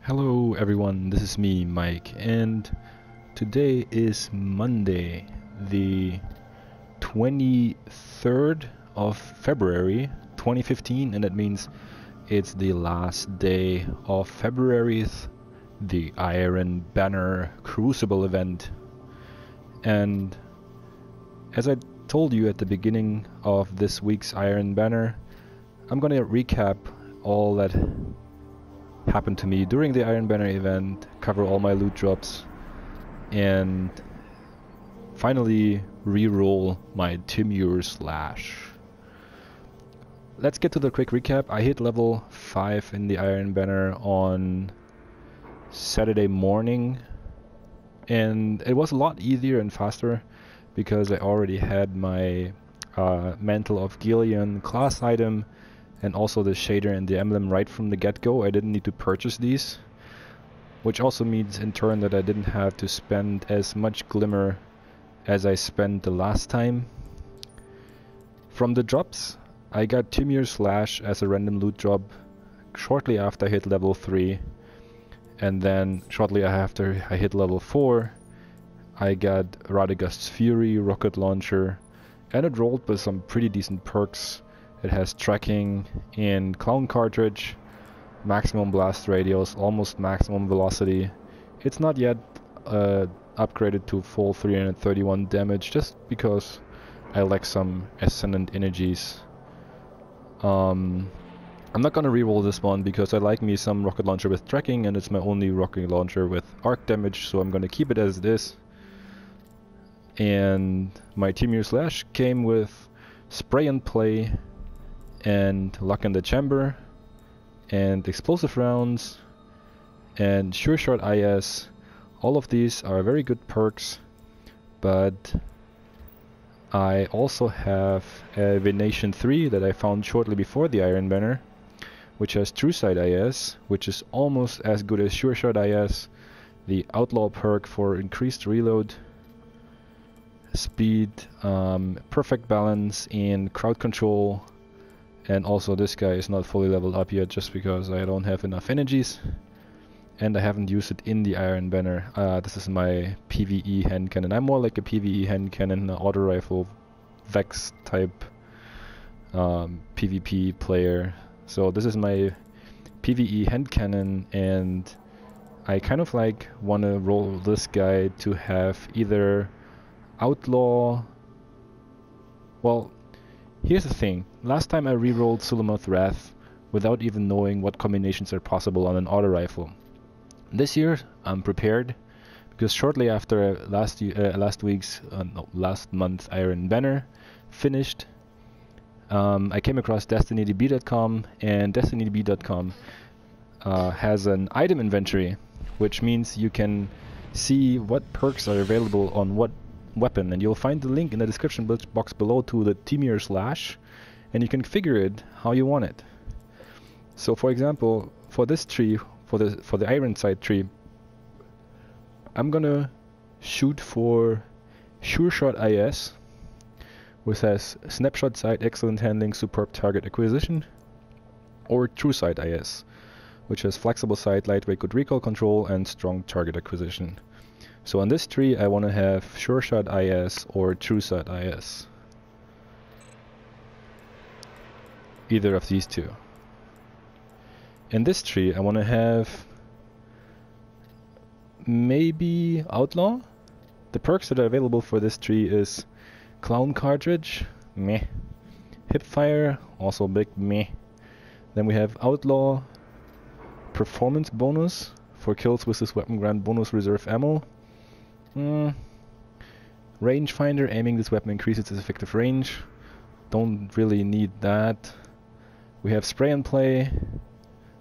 Hello everyone, this is me, Mike, and today is Monday, the 23rd of February 2015, and that means it's the last day of February's the Iron Banner Crucible event. And as I told you at the beginning of this week's Iron Banner, I'm gonna recap all that happened to me during the Iron Banner event, cover all my loot drops, and finally re-roll my Timur's Lash. Let's get to the quick recap. I hit level 5 in the Iron Banner on Saturday morning, and it was a lot easier and faster because I already had my Mantle of Gileon class item and also the shader and the emblem right from the get-go. I didn't need to purchase these, which also means in turn that I didn't have to spend as much glimmer as I spent the last time. From the drops, I got Timur's Lash as a random loot drop shortly after I hit level 3, and then shortly after I hit level 4 I got Radagast's Fury rocket launcher, and it rolled with some pretty decent perks. It has tracking and clown cartridge, maximum blast radius, almost maximum velocity. It's not yet upgraded to full 331 damage just because I lack some ascendant energies. I'm not gonna reroll this one because I like me some rocket launcher with tracking, and it's my only rocket launcher with arc damage, so I'm gonna keep it as it is. And my Timur's Lash came with spray and play, and luck in the chamber, and explosive rounds, and sure shot IS. All of these are very good perks, but I also have a Venation 3 that I found shortly before the Iron Banner, which has True Sight IS, which is almost as good as Sure Shot IS, the Outlaw perk for increased reload, speed, perfect balance, and crowd control. And also this guy is not fully leveled up yet just because I don't have enough energies and I haven't used it in the Iron Banner. This is my PvE hand cannon. I'm more like a PvE hand cannon, auto rifle, Vex type PvP player. So this is my PvE hand cannon, and I kind of like want to roll this guy to have either Outlaw. Well, here's the thing, last time I rerolled Sulamoth Wrath without even knowing what combinations are possible on an auto rifle. This year I'm prepared because shortly after last month's Iron Banner finished, I came across DestinyDB.com, and DestinyDB.com has an item inventory, which means you can see what perks are available on what weapon, and you'll find the link in the description box below to the Timur's Lash, and you can configure it how you want it. So for example, for this tree, for the Iron Sight tree, I'm gonna shoot for Sure Shot IS, which has Snapshot Sight, excellent handling, superb target acquisition, or True Sight IS, which has flexible sight, lightweight, good recall control, and strong target acquisition. So on this tree I want to have Sure Shot IS or True Sight IS. Either of these two. In this tree I want to have maybe Outlaw. The perks that are available for this tree is Clown Cartridge, meh. Hipfire, also big meh. Then we have Outlaw, Performance bonus for kills with this weapon grant bonus reserve ammo. Rangefinder, aiming this weapon increases its effective range. Don't really need that. We have Spray and Play,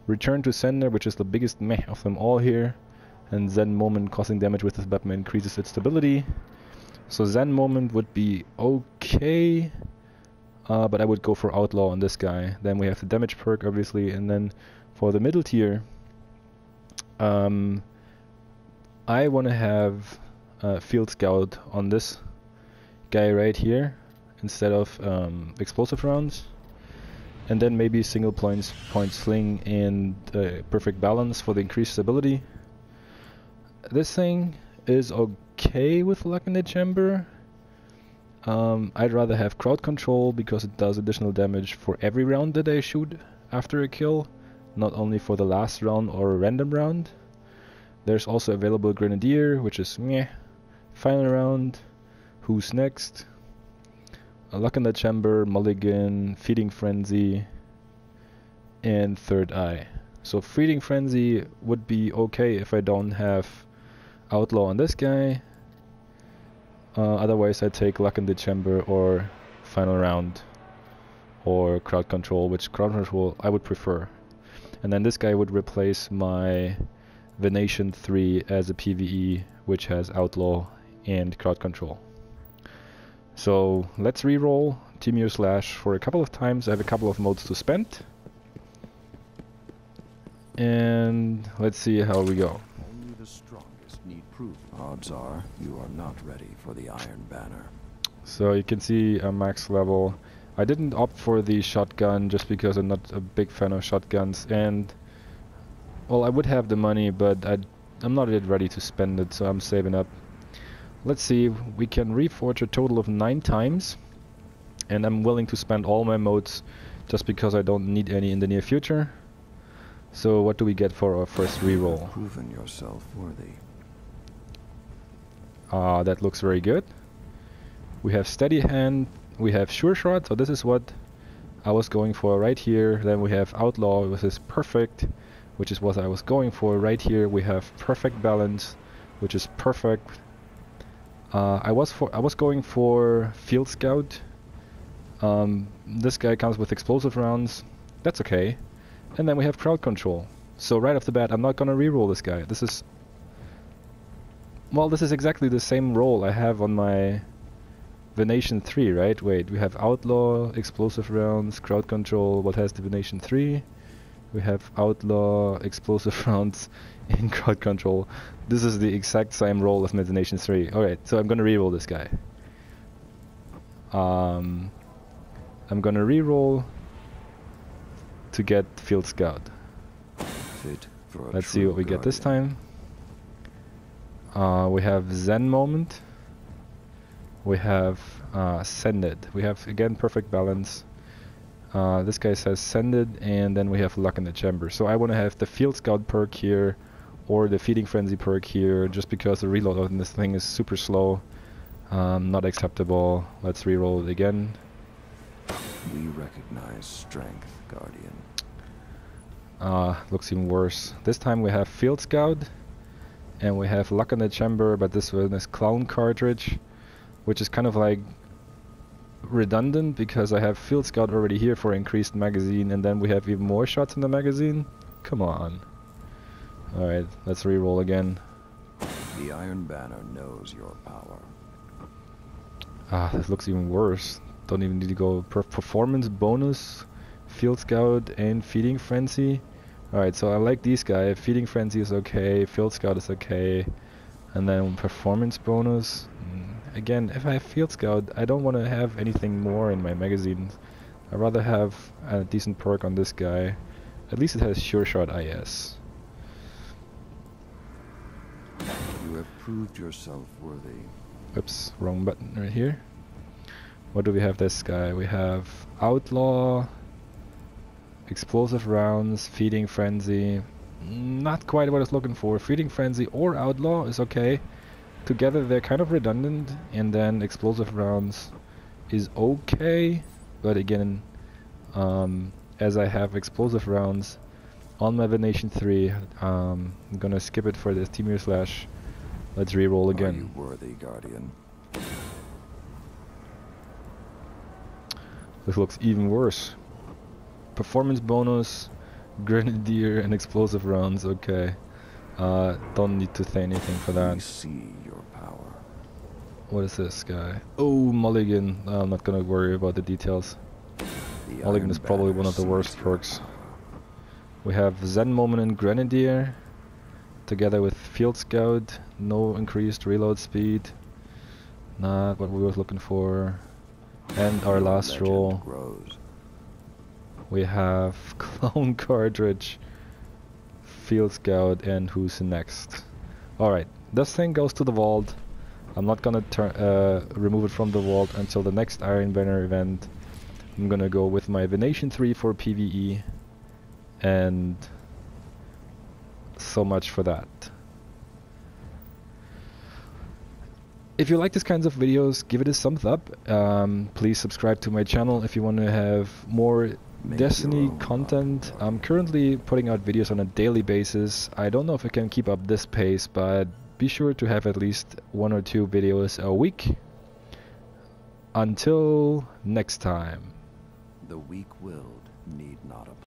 Return to Sender, which is the biggest meh of them all here, and Zen Moment, causing damage with this weapon increases its stability. So Zen Moment would be okay, but I would go for Outlaw on this guy. Then we have the damage perk obviously, and then for the middle tier I want to have Field Scout on this guy right here instead of explosive rounds. And then maybe single point sling and perfect balance for the increased stability. This thing is okay with luck in the chamber. I'd rather have crowd control because it does additional damage for every round that I shoot after a kill, not only for the last round or a random round. There's also available Grenadier, which is meh. Final round, who's next? A luck in the chamber, mulligan, feeding frenzy, and third eye. So feeding frenzy would be okay if I don't have outlaw on this guy. Otherwise I take luck in the chamber or final round or crowd control, which crowd control I would prefer. And then this guy would replace my Venation 3 as a PvE, which has outlaw and crowd control. So let's reroll Timur Lash for a couple of times. I have a couple of modes to spend. And let's see how we go. Only the strongest need proof. Odds are you are not ready for the Iron Banner. So you can see a max level. I didn't opt for the shotgun just because I'm not a big fan of shotguns, and well, I would have the money, but I'm not yet ready to spend it, so I'm saving up. Let's see, we can reforge a total of 9 times, and I'm willing to spend all my modes just because I don't need any in the near future. So what do we get for our first reroll? Proven yourself worthy. That looks very good. We have steady hand, we have sure shot, so this is what I was going for right here. Then we have outlaw, which is perfect, which is what I was going for right here. We have perfect balance, which is perfect. I was going for field scout. This guy comes with explosive rounds. That's okay. And then we have crowd control. So right off the bat, I'm not gonna reroll this guy. This is exactly the same roll I have on my Venation 3, right? Wait, we have outlaw, explosive rounds, crowd control. What has the Venation 3? We have outlaw, explosive rounds, and crowd control. This is the exact same roll as my Venation 3. Alright, so I'm gonna reroll this guy. I'm gonna reroll to get Field Scout. Fit for a Let's see what we get this time. We have Zen Moment. We have Sended. We have again perfect balance. This guy says Sended, and then we have Luck in the Chamber. So I want to have the Field Scout perk here, or the Feeding Frenzy perk here, just because the reload on this thing is super slow. Not acceptable. Let's reroll it again. We recognize strength, Guardian. Looks even worse. This time we have Field Scout, and we have Luck in the Chamber, but this one is Clown cartridge, which is kind of like redundant because I have Field Scout already here for increased magazine, and then we have even more shots in the magazine. Come on. Alright, let's reroll again. The Iron Banner knows your power. This looks even worse. Don't even need to go performance bonus, Field Scout, and Feeding Frenzy. Alright, so I like these guys. Feeding Frenzy is okay, Field Scout is okay, and then performance bonus. Again, if I have Field Scout, I don't want to have anything more in my magazine. I'd rather have a decent perk on this guy. At least it has Sure Shot IS. You have proved yourself worthy. Oops, wrong button right here. What do we have this guy? We have Outlaw, Explosive Rounds, Feeding Frenzy. Not quite what I was looking for. Feeding Frenzy or Outlaw is okay. Together they're kind of redundant, and then Explosive Rounds is okay, but again, as I have Explosive Rounds on my Venation 3, I'm gonna skip it for this Timur Lash. Let's reroll again. Are you worthy, Guardian? This looks even worse. Performance bonus, Grenadier, and Explosive Rounds, okay. Don't need to say anything for that. We see your power. What is this guy? Oh, Mulligan. I'm not gonna worry about the details. The Mulligan Iron is probably Banner one of the sees worst your perks. power. We have Zen Moment and Grenadier, together with Field Scout. No increased reload speed. Not what we were looking for. And our Your last legend roll. grows. We have Clone Cartridge, Field Scout, and who's next? Alright, this thing goes to the vault. I'm not gonna remove it from the vault until the next Iron Banner event. I'm gonna go with my Venation 3 for PvE, and so much for that. If you like these kinds of videos, give it a thumbs up. Please subscribe to my channel if you want to have more Destiny content. I'm currently putting out videos on a daily basis. I don't know if I can keep up this pace, but be sure to have at least 1 or 2 videos a week. Until next time. The weak-willed need not apply.